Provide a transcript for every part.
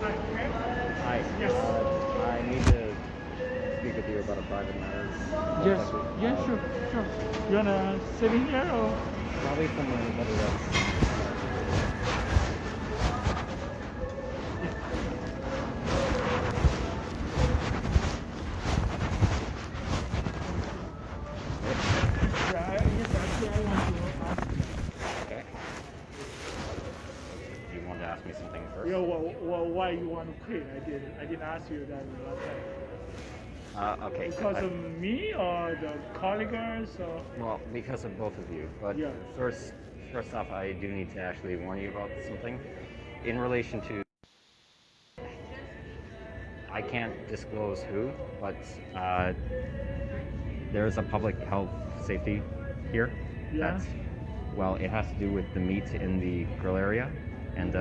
Hi, okay? Hi. Yes. I need to speak with you about a private matter. Most Yes. likely. Yeah, sure, sure. You wanna sit in here or? Probably somewhere better that's not too busy. Yeah. Yeah, yes, actually, I want to ask you. Okay. You wanted to ask me something first? Yeah, why you want to quit? I didn't ask you that last time. Okay. Because of me or the colleagues or? Well, because of both of you. But Yeah. first off, I do need to actually warn you about something. In relation to, I can't disclose who, but there is a public health safety here. Yeah. That's, well, it has to do with the meat in the grill area, and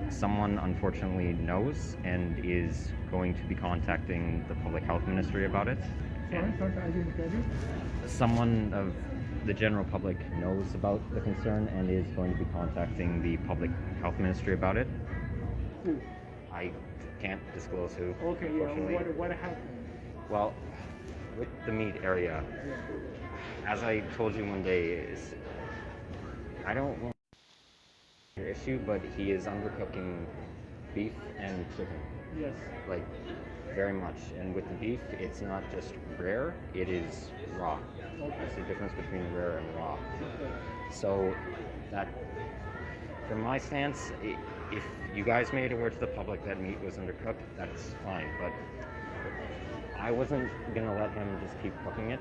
someone unfortunately knows and is going to be contacting the public health ministry about it. Sorry, And sorry, I didn't get it. someone of the general public knows about the concern and is going to be contacting the public health ministry about it. Who? I can't disclose who, Okay, yeah. unfortunately. What happened? Well, with the meat area, Yeah. as I told you one day, is I don't want an issue, but he is undercooking beef and chicken. Yes. Like, very much. And with the beef, it's not just rare, it is raw. Okay. There's a difference between rare and raw. Okay. So that, from my stance, if you guys made it aware to the public that meat was undercooked, that's fine. But I wasn't gonna let him just keep cooking it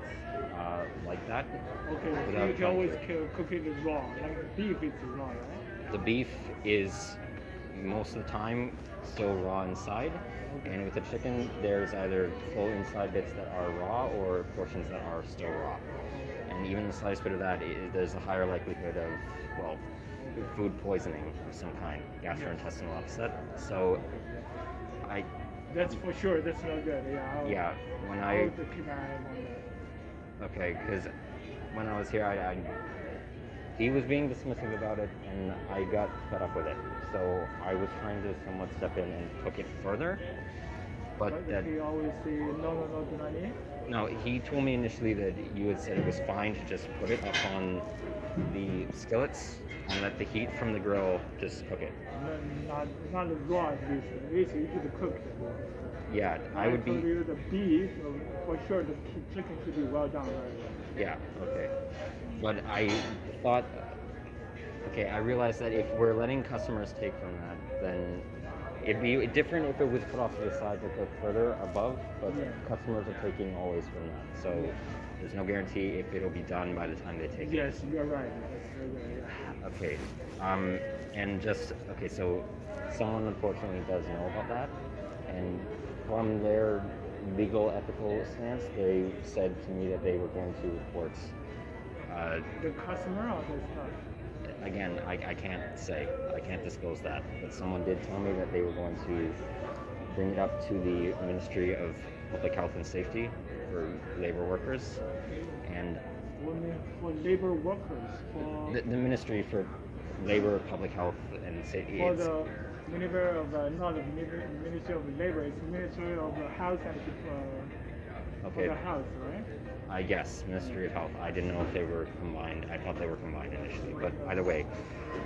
like that. Okay, so without you can trying always to- cook it raw. Like beef is raw, right? The beef is most of the time still raw inside, Okay. and with the chicken, there's either full inside bits that are raw or portions that are still raw. And even the sliced bit of that, there's a higher likelihood of, well, food poisoning of some kind, gastrointestinal upset. So, I, That's for sure. That's not good. Yeah. yeah, when I'll I, have to keep an eye on that. okay, because when I was here, he was being dismissive about it, and I got fed up with it. So I was trying to somewhat step in and cook it further, but that, He always say no, no, no, do not eat. no, he told me initially that you had said it was fine to just put it up on the skillets and let the heat from the grill just cook it. Not the raw beef. It's you should cook it. Yeah, I would told be. you the beef, for sure the chicken should be well done. Right? Yeah, okay. But I thought, okay, I realized that if we're letting customers take from that, then it'd be different if it was put off to the side to cook further above, but Yeah. customers are taking always from that. So there's no guarantee if it'll be done by the time they take it. Yes, you're right. That's very good. Yeah. Okay. And just, okay, so someone unfortunately does know about that, and from their legal ethical stance, they said to me that they were going to report. The customer or the staff? Again, I can't say, I can't disclose that, but someone did tell me that they were going to bring it up to the Ministry of Public Health and Safety for labor workers, and For labor workers, for the Ministry for Labor, Public Health, and Safety. for the Ministry of not the Ministry of Labor, it's Ministry of Health and for Okay, the health, right? I guess Ministry of Health. I didn't know if they were combined. I thought they were combined initially, but either way,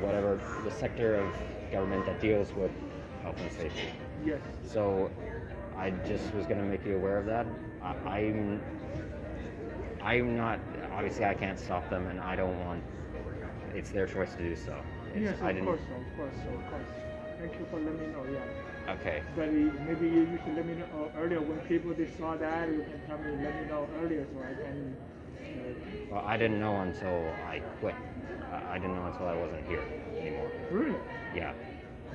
whatever, the sector of government that deals with health and safety. Yes. So I just was going to make you aware of that. I'm not, obviously I can't stop them, and I don't want, it's their choice to do so. Yes, I of didn't. course, of course, of course. Thank you for letting me know. Yeah. Okay. But maybe you should let me know earlier when people they saw that. You can tell me, let me know earlier so I can. Well, I didn't know until I quit. I didn't know until I wasn't here anymore. Really? Yeah.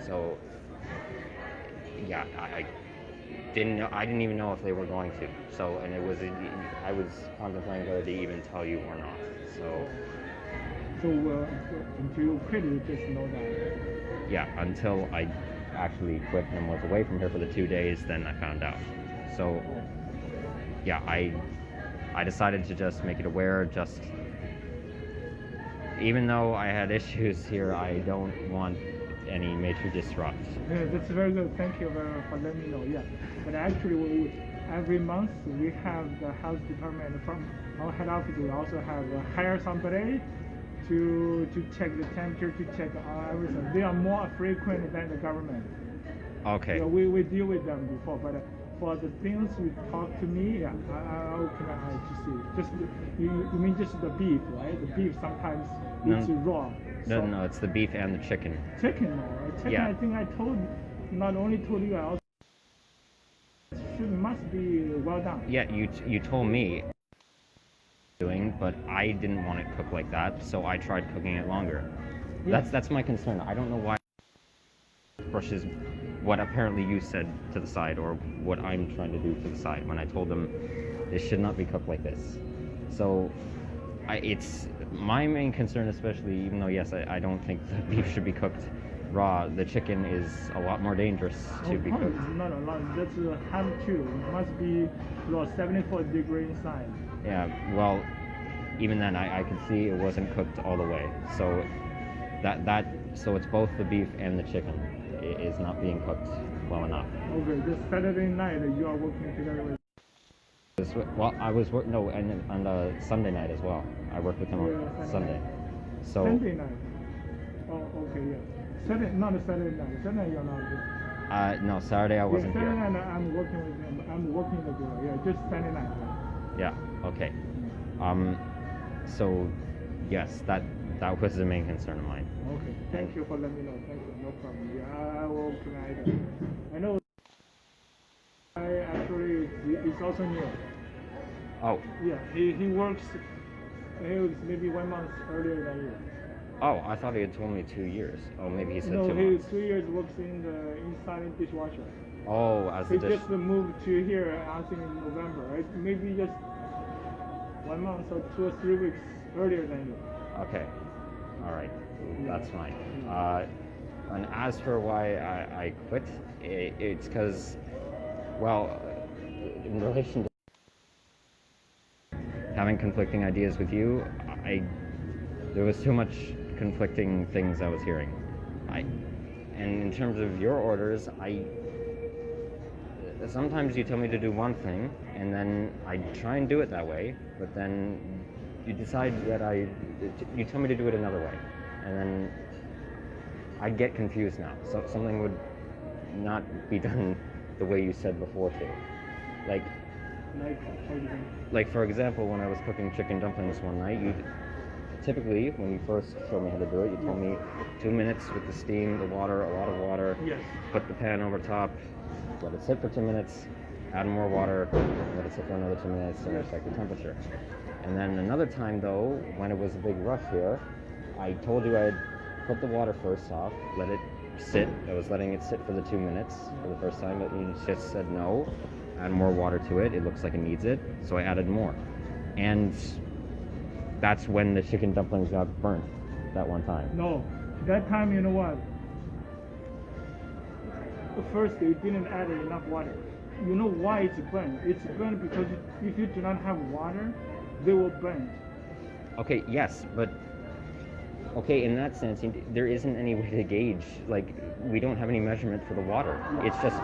So, yeah, I didn't know. I didn't even know if they were going to. So, and it was. I was contemplating whether to even tell you or not. So, So until you quit, you just know that. yeah, until I actually quit and was away from here for the 2 days, then I found out. So, yeah, I decided to just make it aware. Just even though I had issues here, I don't want any major disrupt. Yeah, that's very good. Thank you for letting me know. Yeah, but actually, every month we have the health department from our head office. We also have hire somebody to check the temperature, to check everything. They are more frequent than the government. Okay. Yeah, we deal with them before, but for the things you talk to me, yeah, how can I to see? Just you mean just the beef, right? The beef sometimes it's raw. No, no, it's the beef and the chicken. Chicken, no, chicken. Yeah. I think I not only told you, I also must be well done. Yeah, you told me doing, but I didn't want it cooked like that, so I tried cooking it longer. Yeah. That's my concern. I don't know why brushes what apparently you said to the side, or what I'm trying to do to the side when I told them this should not be cooked like this. So it's my main concern, especially, even though yes, I don't think the beef should be cooked raw. The chicken is a lot more dangerous to be cooked. Not a lot. That's ham too. It must be raw, 74 degrees inside. Yeah, well, even then I could see it wasn't cooked all the way. So so it's both the beef and the chicken is not being cooked well enough. Okay, this Saturday night you are working together with. Well, I was and on the Sunday night as well. I worked with him on Sunday. So Sunday night. Oh, okay, yeah. Saturday, not a Saturday night. Saturday night you're not here. No, Saturday I wasn't Saturday here. night I'm working with him. I'm working the girl. Yeah, just Saturday night. Right? Yeah. Okay. So yes, that was the main concern of mine. Okay. Thank you for letting me know. Thank you. No problem. Yeah, I will provide it. I know. I actually it's also new. Oh. Yeah, he works. He was maybe 1 month earlier than you. Oh, I thought he had told me 2 years. Oh, maybe he said 2 months. No, he 3 years works in the inside dishwasher. Oh, as a He just moved to here, I think in November, right? Maybe just 1 month or 2 or 3 weeks earlier than you. Okay. All right. That's fine. And as for why I quit, it's because, well, in relation to having conflicting ideas with you, there was too much conflicting things I was hearing. And in terms of your orders, sometimes you tell me to do one thing, and then I try and do it that way, but then you decide that you tell me to do it another way, and then I get confused now. So something would not be done the way you said before to. Like for example, when I was cooking chicken dumplings one night, typically when you first showed me how to do it, you told me 2 minutes with the steam, the water, a lot of water. Yes. Put the pan over top, let it sit for 2 minutes, add more water, let it sit for another 2 minutes, and check the temperature. And then another time though, when it was a big rush here, I told you I'd put the water first off, let it sit. I was letting it sit for the 2 minutes for the first time, but you just said no, add more water to it. It looks like it needs it, so I added more. And that's when the chicken dumplings got burnt that one time. No, that time, you know what? First, you didn't add enough water. You know why it's burnt? It's burnt because if you do not have water, they will burn. Okay, yes, but okay, in that sense, there isn't any way to gauge. Like, we don't have any measurement for the water. Yeah. It's just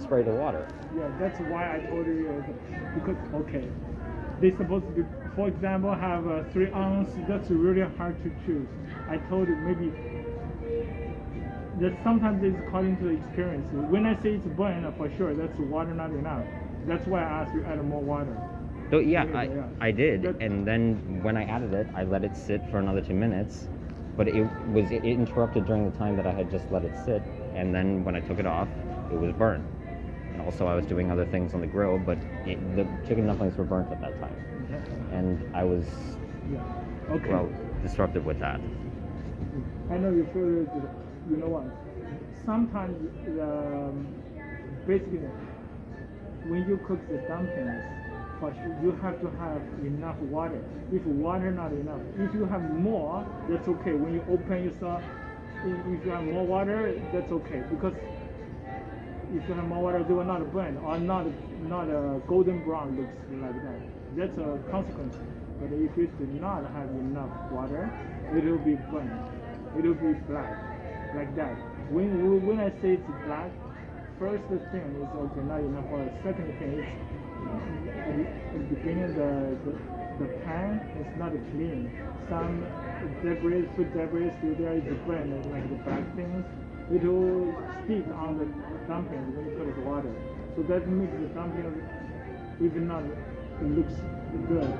spray the water. Yeah, that's why I told you. Because, okay, they're supposed to, for example, have 3 ounce. That's really hard to choose. I told you maybe that sometimes it's according to the experience. When I say it's burnt, for sure, that's water not enough. That's why I asked you to add more water. So yeah, I did, and then when I added it, I let it sit for another 2 minutes, but it interrupted during the time that I had just let it sit, and then when I took it off, it was burnt. And also I was doing other things on the grill, but the chicken dumplings were burnt at that time, and I was disrupted with that. I know you feel it. You know what? Sometimes, basically, when you cook the dumplings, you have to have enough water. If water not enough, if you have more, that's okay. When you open yourself, if you have more water, that's okay. Because if you have more water, they will not burn or not a golden brown looks like that. That's a consequence. But if you do not have enough water, it will be burnt. It will be black, like that. When I say it's black, first thing is okay, not enough oil. Second thing is at the beginning the pan is not clean. Some debris, food debris still there is burn like the black things. It will stick on the dumpling when you put the water. So that makes the dumpling even not looks good.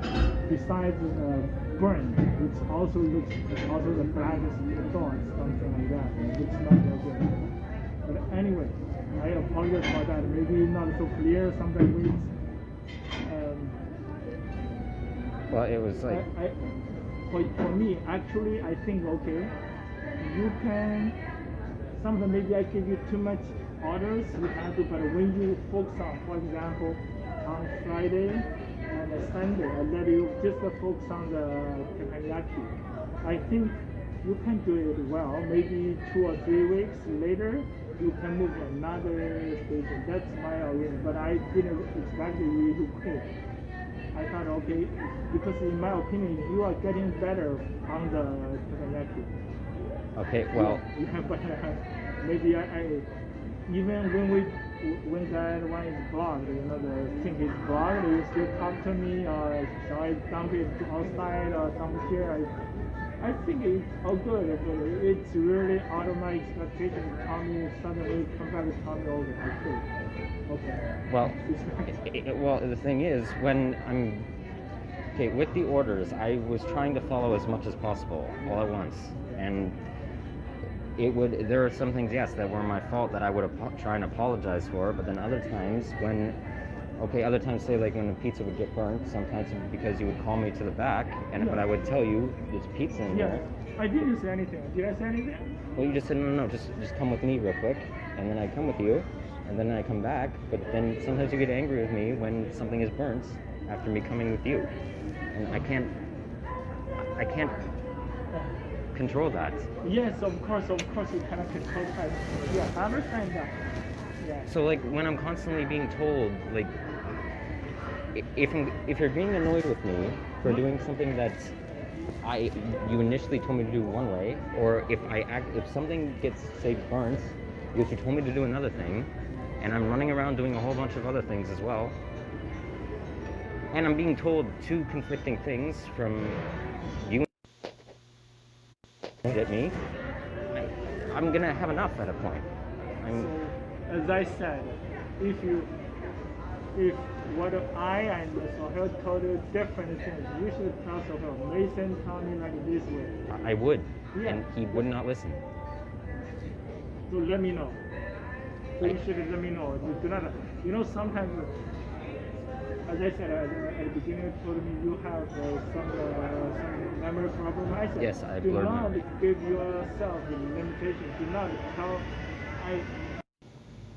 Besides burn, it also looks also the black dots, something like that. It looks not very good. But anyway, I apologize for that. Maybe not so clear. Sometimes we. Well, it was like For me, actually, I think okay, you can. Sometimes maybe I give you too much orders. You have to, but when you focus on, for example, on Friday and Sunday, and then you just focus on the teppanyaki. I think you can do it well. Maybe 2 or 3 weeks later, you can move to another station. That's my opinion. But I didn't expect you to quit. I thought okay, because in my opinion, you are getting better on the teppanyaki. okay. Well, Yeah, but maybe I even when that one is blocked, the thing is blocked, you still talk to me, or shall I dump it outside or dump here? I think it's all good, but it's really out of my expectation. Tell me suddenly come back and tell me okay. well, well. The thing is, when I'm okay with the orders, I was trying to follow as much as possible all at once, and there are some things, yes, that were my fault that I would try and apologize for, but then other times other times, say like when the pizza would get burnt, sometimes because you would call me to the back, but I would tell you there's pizza in Yeah, there. I didn't say anything. Did I say anything? Well, you just said no, just come with me real quick, and then I come with you, and then I come back, but then sometimes you get angry with me when something is burnt after me coming with you, and I can't control that. Yes, of course you cannot control that. Yeah, I understand that. Yeah. So like when I'm constantly being told like if you're being annoyed with me for doing something that you initially told me to do one way, or if something gets say burnt because you told me to do another thing, and I'm running around doing a whole bunch of other things as well, and I'm being told 2 conflicting things from you at me, I'm gonna have enough at a point. So, as I said, if what I and Sohail told you different things, you should tell Sohail. Mason told me like this way. I would, Yeah. and he would not listen. So let me know. So you should let me know. You do not. Sometimes, as I said at the beginning, you told me you have some memory problem. I said, Yes, I do blurred not my- give yourself the limitation. Do not tell.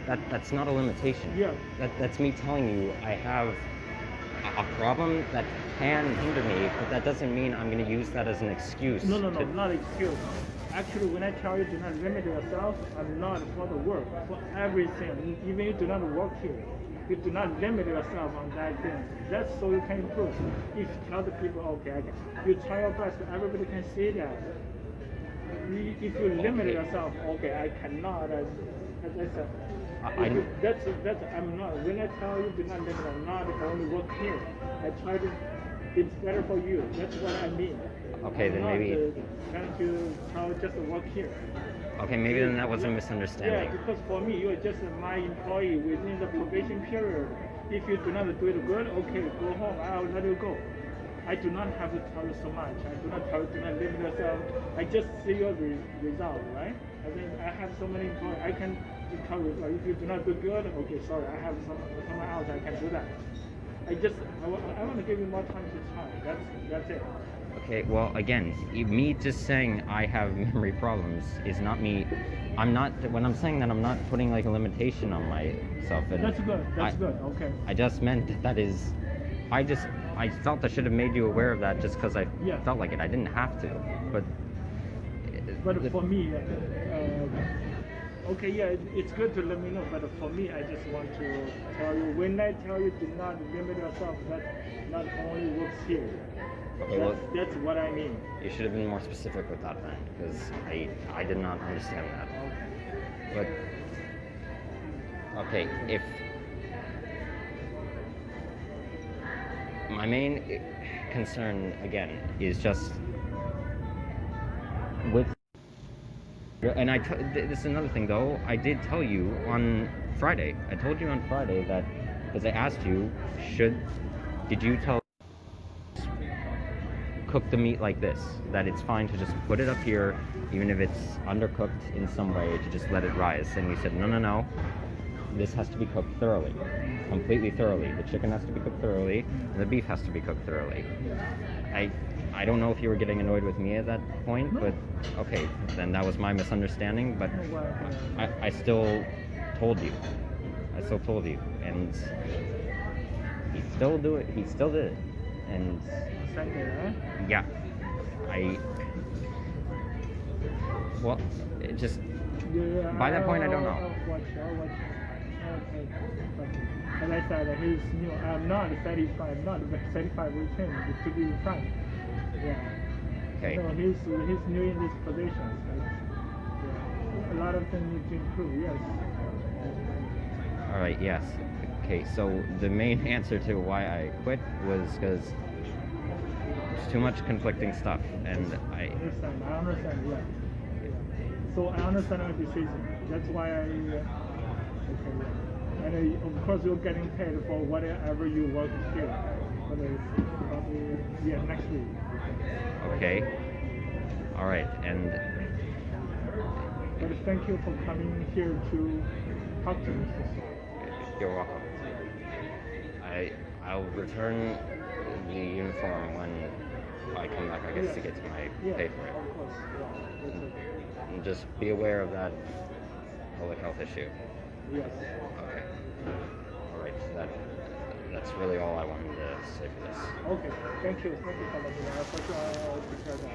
That's not a limitation. Yeah. That's me telling you I have a problem that can hinder me, but that doesn't mean I'm going to use that as an excuse. No, not excuse. Actually, when I tell you do not limit yourself, I'm not for the work, for everything. Even you do not work here, you do not limit yourself on that thing. That's so you can improve. If you tell the people, okay, you try your best, everybody can see that. If you limit yourself, okay, I cannot. As I said, that's I'm not. When I tell you do not limit, I'm not only work here. I try to. It's better for you. That's what I mean. Okay, then maybe. Trying to tell just work here. Okay, maybe then that was a misunderstanding. Yeah, because for me, you are just my employee within the probation period. If you do not do it good, okay, go home. I'll let you go. I do not have to tell you so much. I do not tell you do not limit yourself. I just see your result, right? I mean, I have so many employees. I can tell you, if you do not do good, okay, sorry, I have someone else. I can do that. I want to give you more time to try. That's it. Okay, well, again, me just saying I have memory problems is not me. When I'm saying that, I'm not putting like a limitation on myself. And That's good. That's good. Okay. I just meant that is, I felt I should have made you aware of that just because I felt like it. I didn't have to, but. For me, okay, yeah, it's good to let me know. But for me, I just want to tell you, when I tell you do not limit yourself, that not only works here. Okay, that's what I mean. You should have been more specific with that then, because I did not understand that. Okay. But okay, if my main concern again is just with, and this is another thing though. I did tell you on Friday. I told you on Friday that because I asked you, did you tell cook the meat like this? That it's fine to just put it up here, even if it's undercooked in some way, to just let it rise. And you said no, no, no. This has to be cooked thoroughly, completely thoroughly. The chicken has to be cooked thoroughly, and the beef has to be cooked thoroughly. I don't know if you were getting annoyed with me at that point, but okay, then that was my misunderstanding. But I still told you. I still told you, and he still did it, and yeah, well, it just by that point I don't know. And I said he's new. I'm not satisfied. I'm not satisfied with him. To be frank, yeah. Okay. No, he's new in this position. So yeah. A lot of things need to improve. Yes. All right. Yes. Okay. So the main answer to why I quit was because there's too much conflicting stuff, and I understand. I understand. Yeah. So I understand your decision. That's why I. Okay. Yeah. And of course you're getting paid for whatever you work here. But probably next week. Okay. All right. And but thank you for coming here to talk to me. You're welcome. I'll return the uniform when I come back, I guess, to get to my pay for it. Of course. Yeah. And just be aware of that public health issue. Yes. Okay. All right. That's really all I wanted to say for this. Okay. Thank you. Thank you for letting me know. For sure, I'll take care of that.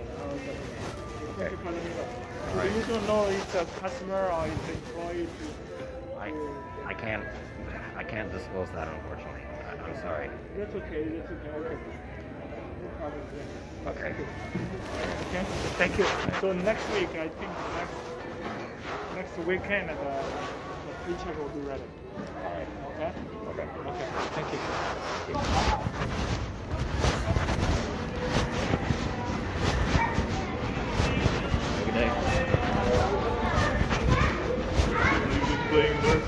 Thank you for letting me know. All right. You don't know it's a customer or it's an employee. I can't disclose that, unfortunately. I'm sorry. That's okay. That's okay. Okay. No problem. Yeah. Okay. Okay. Thank you. So next week, I think next weekend, the pre-check will be ready. All right. Okay. Okay. Okay. Thank you. Have a good day. Playing more.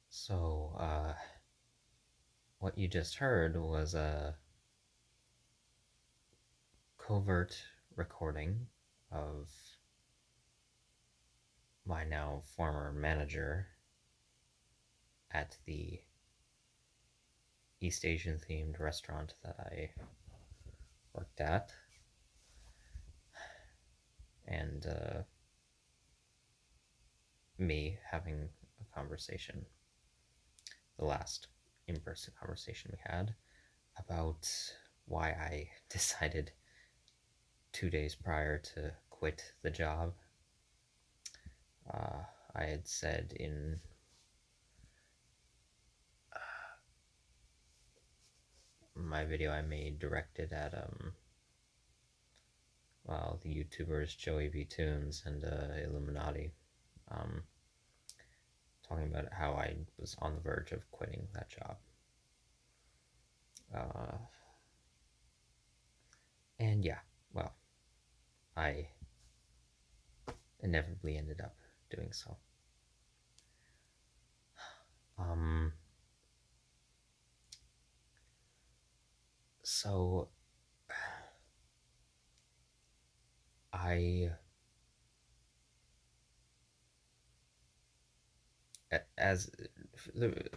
So, what you just heard was a covert recording of my now former manager at the East Asian themed restaurant that I worked at, and me having a conversation, the last in-person conversation we had, about why I decided 2 days prior to quit the job. I had said in my video I made directed at well, the YouTubers Joey B. Tunes and Illuminati, talking about how I was on the verge of quitting that job. Uh, and yeah, well, I inevitably ended up doing so. Um, so I, as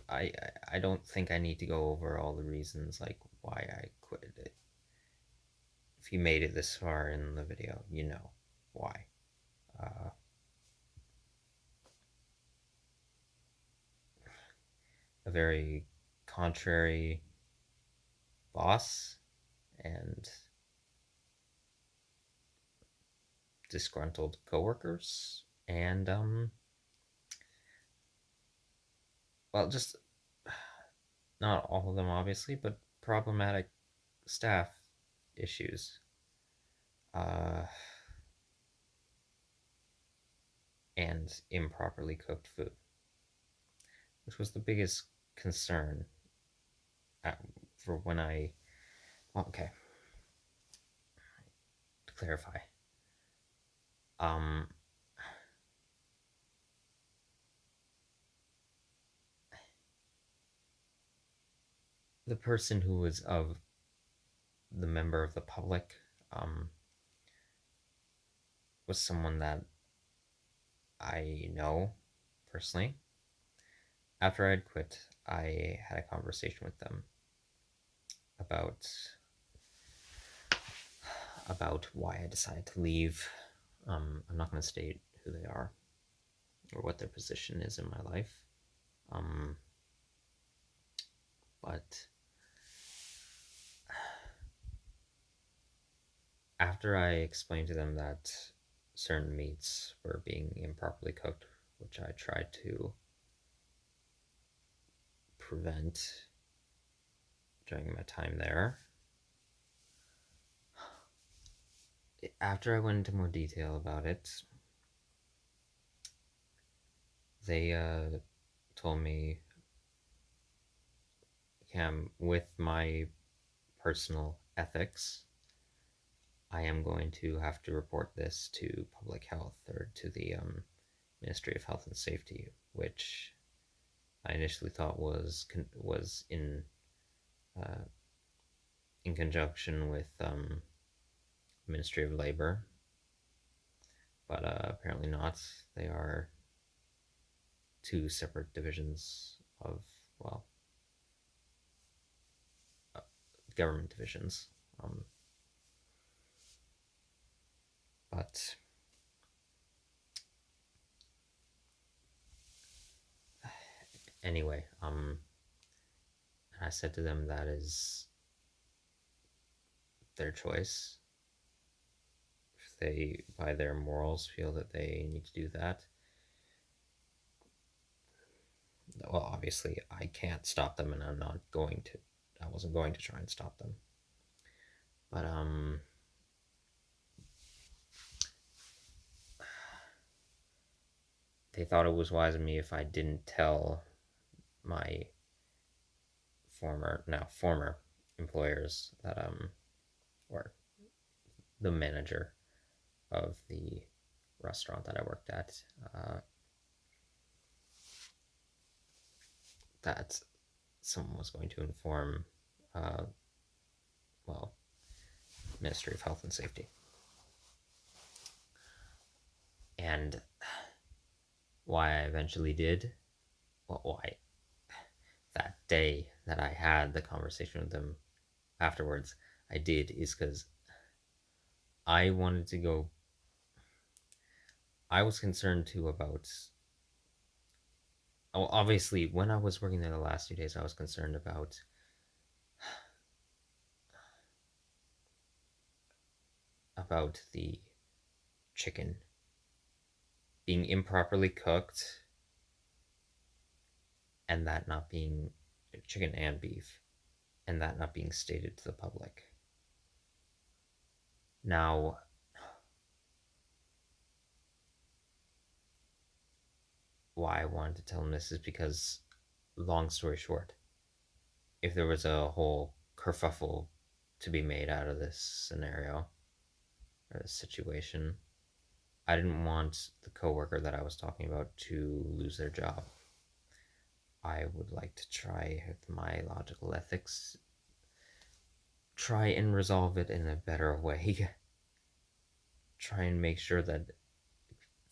I don't think I need to go over all the reasons like why I quit it. If you made it this far in the video, you know why. Uh, a very contrary boss and disgruntled coworkers and well, just not all of them obviously, but problematic staff issues. Uh, and improperly cooked food, which was the biggest concern at, for when I. Well, okay, to clarify, um, the person who was of the member of the public was someone that I know personally. After I'd quit, I had a conversation with them about why I decided to leave. I'm not going to state who they are or what their position is in my life. Um, but after I explained to them that certain meats were being improperly cooked, which I tried to prevent during my time there, after I went into more detail about it, they told me, Cam, with my personal ethics, I am going to have to report this to public health or to the Ministry of Health and Safety, which I initially thought was uh, in conjunction with Ministry of Labor, but apparently not. They are two separate divisions of, well, uh, government divisions. But anyway, I said to them that is their choice. If they, by their morals, feel that they need to do that, well, obviously, I can't stop them, and I'm not going to. I wasn't going to try and stop them. But they thought it was wise of me if I didn't tell my former employers that or the manager of the restaurant that I worked at, that someone was going to inform, uh, well, Ministry of Health and Safety. And why I eventually did, well, why that day that I had the conversation with them afterwards, I did, is because I wanted to go. I was concerned too about. Oh, obviously, when I was working there the last 2 days, I was concerned about the chicken being improperly cooked and that not being chicken and beef and that not being stated to the public. Now, why I wanted to tell them this is because, long story short, if there was a whole kerfuffle to be made out of this scenario or this situation. I didn't want the coworker that I was talking about to lose their job. I would like to try with my logical ethics, try and resolve it in a better way. Try and make sure that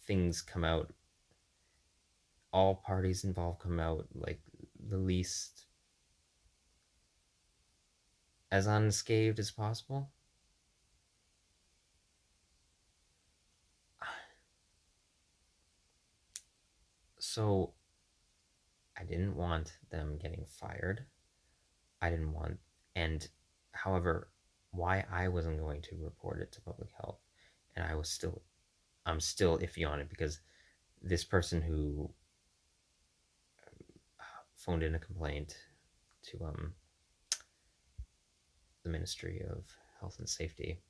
things come out, all parties involved come out like the least as unscathed as possible. So I didn't want them getting fired. I didn't want, and however, why I wasn't going to report it to public health, and I'm still iffy on it because this person who phoned in a complaint to the Ministry of Health and Safety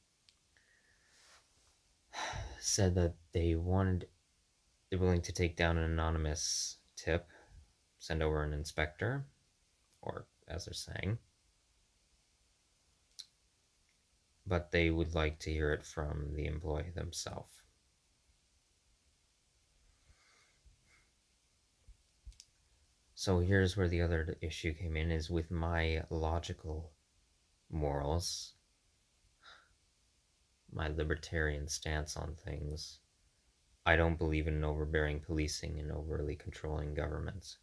said that they're willing to take down an anonymous tip, send over an inspector, or as they're saying, but they would like to hear it from the employee themselves. So here's where the other issue came in, is with my logical morals, my libertarian stance on things. I don't believe in overbearing policing and overly controlling governments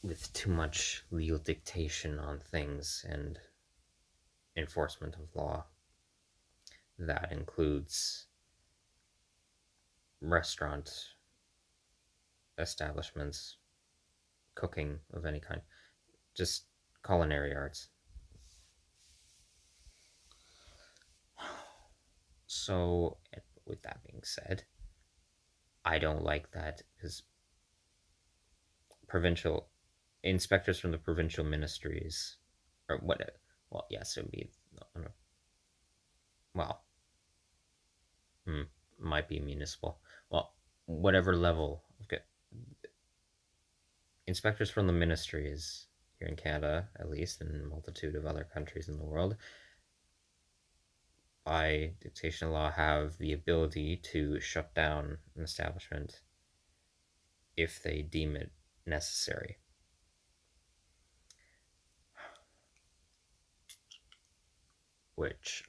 with too much legal dictation on things and enforcement of law. That includes restaurant establishments, cooking of any kind, just culinary arts. So, with that being said, I don't like that because provincial inspectors from the provincial ministries, or what? Well, yes, it would be. Well, might be municipal. Well, whatever level. Okay, inspectors from the ministries here in Canada, at least, and a multitude of other countries in the world, by dictation law, have the ability to shut down an establishment if they deem it necessary. Which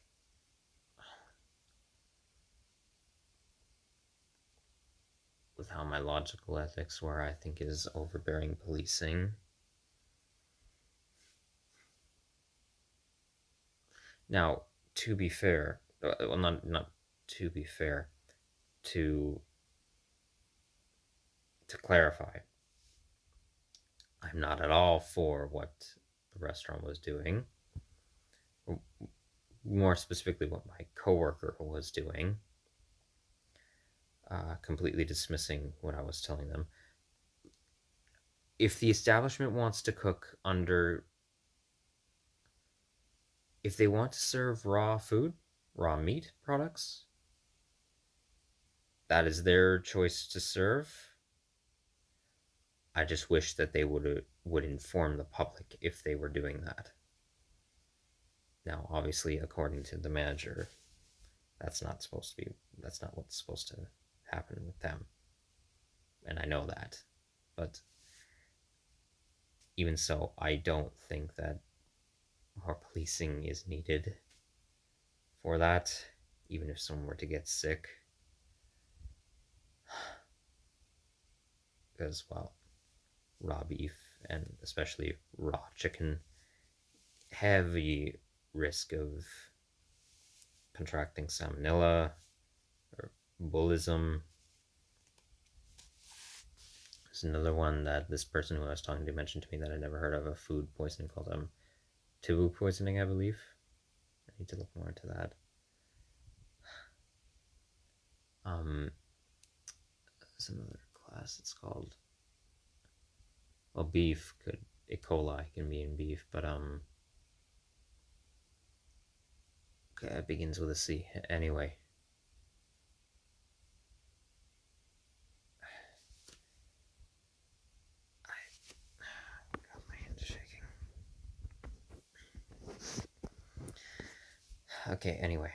with how my logical ethics were, I think is overbearing policing. Now, to be fair, well, not to be fair, to clarify, I'm not at all for what the restaurant was doing. More specifically, what my coworker was doing, completely dismissing what I was telling them. If the establishment wants to cook under, if they want to serve raw food, raw meat products, that is their choice to serve. I just wish that they would inform the public if they were doing that. Now, obviously, according to the manager, that's not what's supposed to happen with them. And I know that. But even so, I don't think that more policing is needed for that, even if someone were to get sick. Because, well, raw beef and especially raw chicken, heavy risk of contracting salmonella or bullism. There's another one that this person who I was talking to mentioned to me that I never heard of, a food poisoning called Tibu poisoning, I believe. I need to look more into that. There's another class. It's called, well, beef could, E. coli can be in beef, but okay, it begins with a C. Anyway, God, my hand is shaking. Okay, anyway,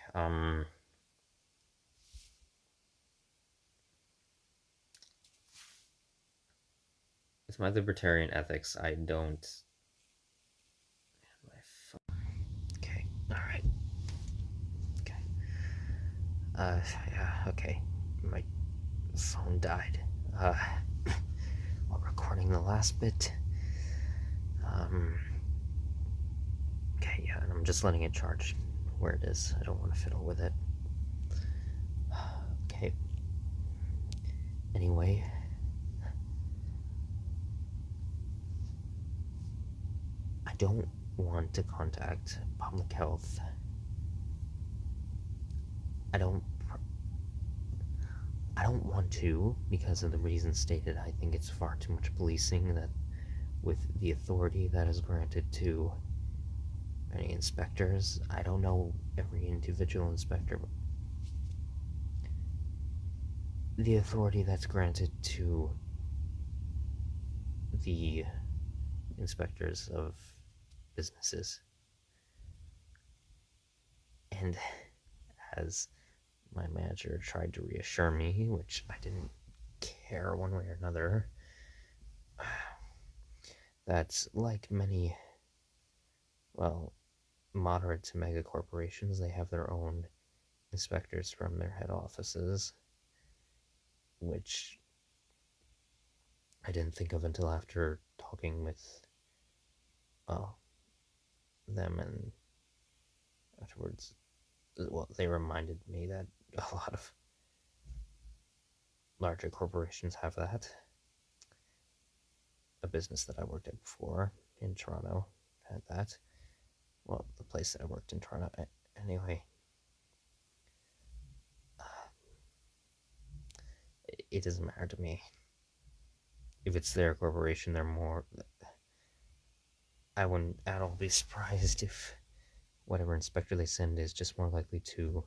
with my libertarian ethics, I don't. Okay, alright. Okay. Yeah, okay. My phone died. While recording the last bit. Okay, yeah, and I'm just letting it charge where it is. I don't want to fiddle with it. Okay. Anyway. I don't want to contact public health. I don't want to because of the reasons stated. I think it's far too much policing that with the authority that is granted to many inspectors. I don't know every individual inspector, but the authority that's granted to the inspectors of businesses. And as my manager tried to reassure me, which I didn't care one way or another, that's like many, well, moderate to mega corporations, they have their own inspectors from their head offices, which I didn't think of until after talking with them, and afterwards, well, they reminded me that a lot of larger corporations have that. A business that I worked at before in Toronto had that. Well, the place that I worked in Toronto. Anyway, it doesn't matter to me. If it's their corporation, they're more. I wouldn't at all be surprised if whatever inspector they send is just more likely to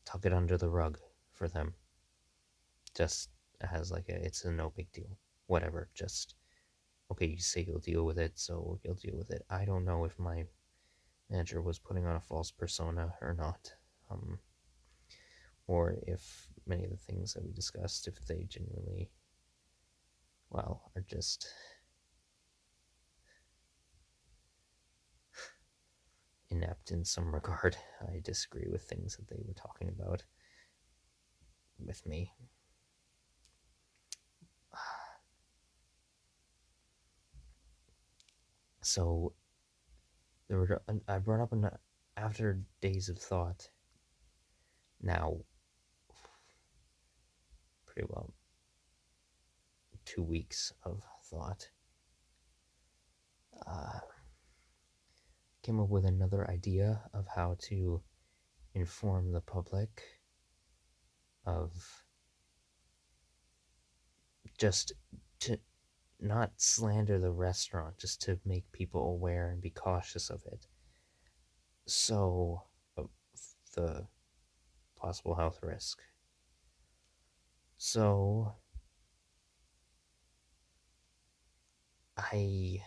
tuck it under the rug for them. Just as like it's a no big deal. Whatever, just okay, you say you'll deal with it, so you'll deal with it. I don't know if my manager was putting on a false persona or not, or if many of the things that we discussed, if they genuinely, well, are just inept in some regard. I disagree with things that they were talking about with me. So I brought up after days of thought. Now, pretty well 2 weeks of thought. Came up with another idea of how to inform the public of just to not slander the restaurant, just to make people aware and be cautious of it. So, the possible health risk. So, I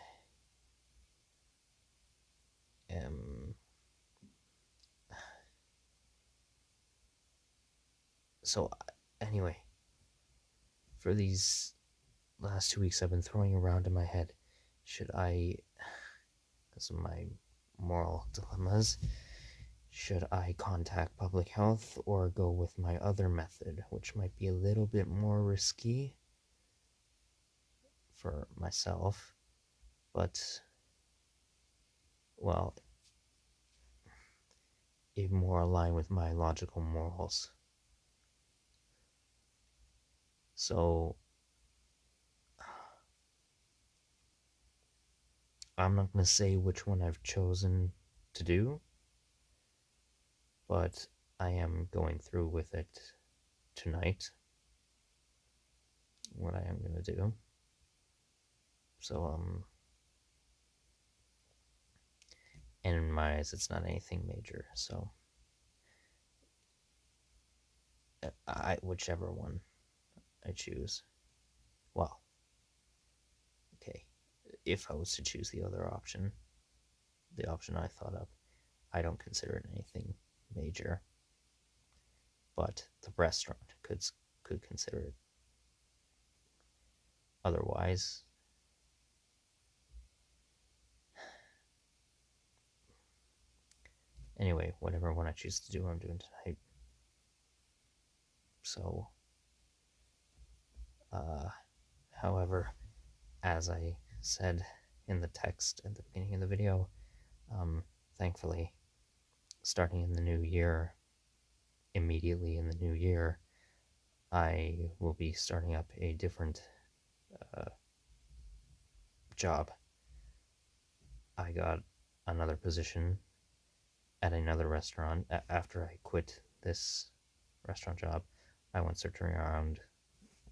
am. So, anyway, for these last 2 weeks, I've been throwing around in my head, should I, because of my moral dilemmas, should I contact public health or go with my other method, which might be a little bit more risky for myself, but, well, it more aligned with my logical morals. So, I'm not going to say which one I've chosen to do, but I am going through with it tonight. What I am going to do. So, and in my eyes, it's not anything major, so whichever one I choose. Well, okay, if I was to choose the other option, the option I thought of. I don't consider it anything major, but the restaurant could consider it. Otherwise, anyway, whatever one I choose to do, I'm doing tonight. So, uh, however, as I said in the text at the beginning of the video, thankfully, starting in the new year, immediately in the new year, I will be starting up a different uh, job. I got another position at another restaurant after I quit this restaurant job. I went searching around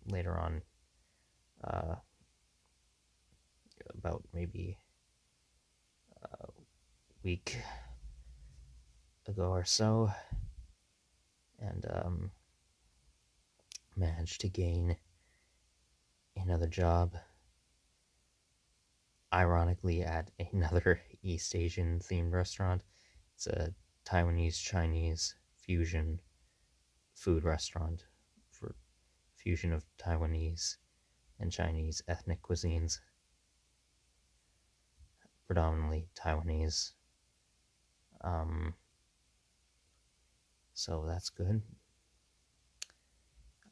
later on, uh, about maybe a week ago or so, and managed to gain another job, ironically at another East Asian themed restaurant. It's a Taiwanese Chinese fusion food restaurant for fusion of Taiwanese and Chinese ethnic cuisines, predominantly Taiwanese. Um, so that's good.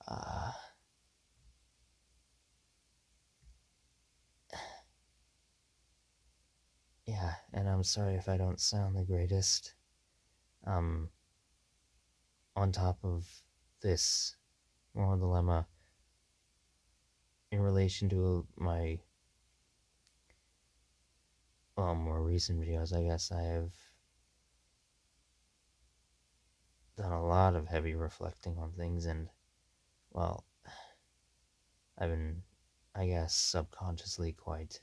Uh, yeah, and I'm sorry if I don't sound the greatest. Um, on top of this moral dilemma, in relation to my more recent videos, I guess I have done a lot of heavy reflecting on things, and, well, I've been, I guess, subconsciously quite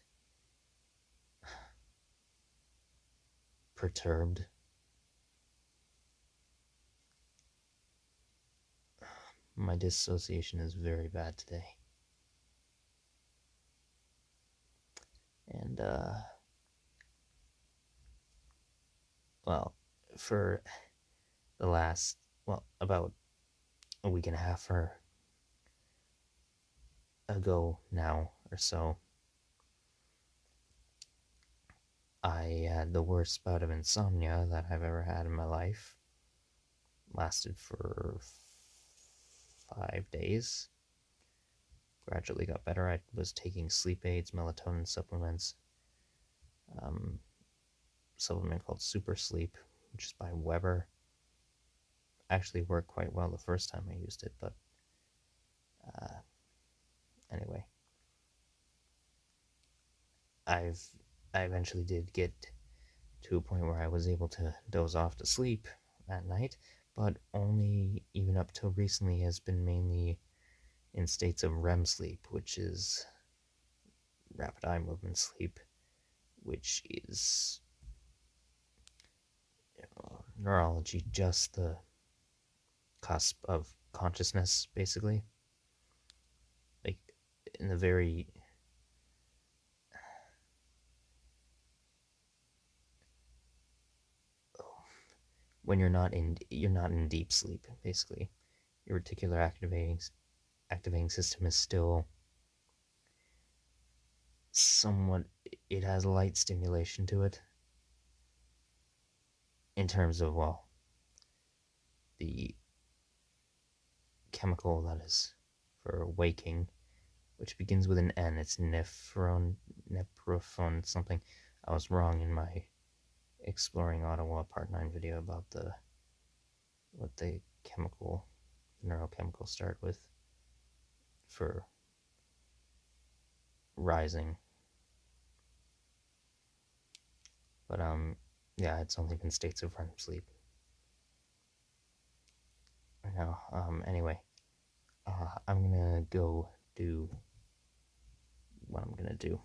perturbed. My dissociation is very bad today. And, well, for the last, well, about a week and a half or ago now or so, I had the worst bout of insomnia that I've ever had in my life. Lasted for 5 days. Gradually got better. I was taking sleep aids, melatonin supplements, supplement called Super Sleep, which is by Weber. Actually worked quite well the first time I used it, but anyway, I eventually did get to a point where I was able to doze off to sleep at night, but only even up till recently has been mainly in states of REM sleep, which is rapid eye movement sleep, which is, neurology, just the cusp of consciousness, basically. Like, in the very, when you're not in deep sleep, basically. Your reticular activating system is still somewhat, it has light stimulation to it in terms of, well, the chemical that is for waking, which begins with an N. It's nephron something. I was wrong in my Exploring Ottawa Part 9 video about what the neurochemical start with for rising. But, yeah, it's only been states of REM sleep. Now, anyway, I'm gonna go do what I'm gonna do.